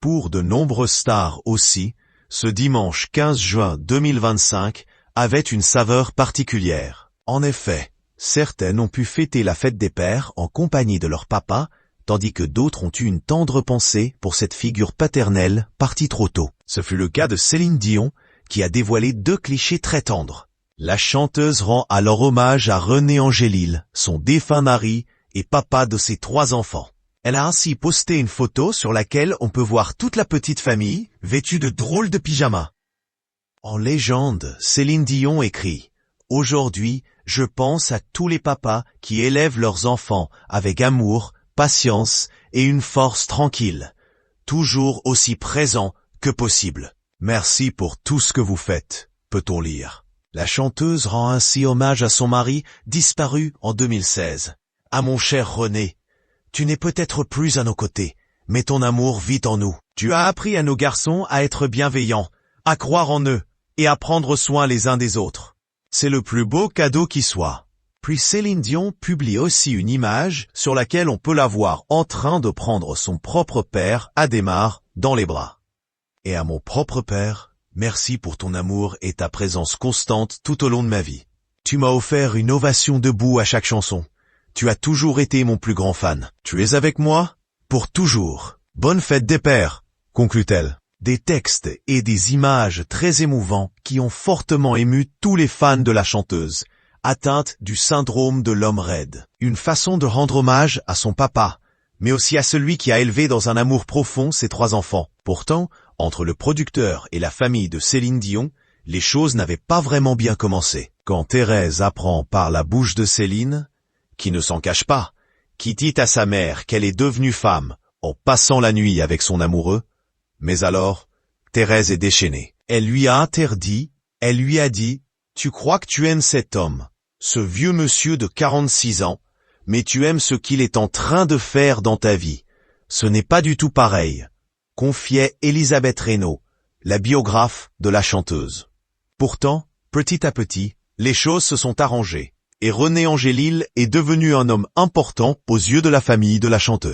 Pour de nombreuses stars aussi, ce dimanche 15 juin 2025 avait une saveur particulière. En effet, certaines ont pu fêter la fête des pères en compagnie de leur papa, tandis que d'autres ont eu une tendre pensée pour cette figure paternelle partie trop tôt. Ce fut le cas de Céline Dion, qui a dévoilé 2 clichés très tendres. La chanteuse rend alors hommage à René Angélil, son défunt mari et papa de ses 3 enfants. Elle a ainsi posté une photo sur laquelle on peut voir toute la petite famille, vêtue de drôles de pyjamas. En légende, Céline Dion écrit « Aujourd'hui, je pense à tous les papas qui élèvent leurs enfants avec amour, patience et une force tranquille, toujours aussi présents que possible. Merci pour tout ce que vous faites », peut-on lire. La chanteuse rend ainsi hommage à son mari disparu en 2016. « À mon cher René, tu n'es peut-être plus à nos côtés, mais ton amour vit en nous. Tu as appris à nos garçons à être bienveillants, à croire en eux et à prendre soin les uns des autres. C'est le plus beau cadeau qui soit. » Puis Céline Dion publie aussi une image sur laquelle on peut la voir en train de prendre son propre père, Adhémar, dans les bras. « Et à mon propre père, merci pour ton amour et ta présence constante tout au long de ma vie. Tu m'as offert une ovation debout à chaque chanson. Tu as toujours été mon plus grand fan. Tu es avec moi pour toujours. Bonne fête des pères, conclut-elle. Des textes et des images très émouvants qui ont fortement ému tous les fans de la chanteuse, atteinte du syndrome de l'homme raide. Une façon de rendre hommage à son papa, mais aussi à celui qui a élevé dans un amour profond ses 3 enfants. Pourtant, entre le producteur et la famille de Céline Dion, les choses n'avaient pas vraiment bien commencé. Quand Thérèse apprend par la bouche de Céline, qui ne s'en cache pas, qui dit à sa mère qu'elle est devenue femme en passant la nuit avec son amoureux, mais alors, Thérèse est déchaînée. Elle lui a interdit, elle lui a dit « Tu crois que tu aimes cet homme, ce vieux monsieur de 46 ans, mais tu aimes ce qu'il est en train de faire dans ta vie. Ce n'est pas du tout pareil », confiait Elisabeth Reynaud, la biographe de la chanteuse. Pourtant, petit à petit, les choses se sont arrangées, et René Angélil est devenu un homme important aux yeux de la famille de la chanteuse.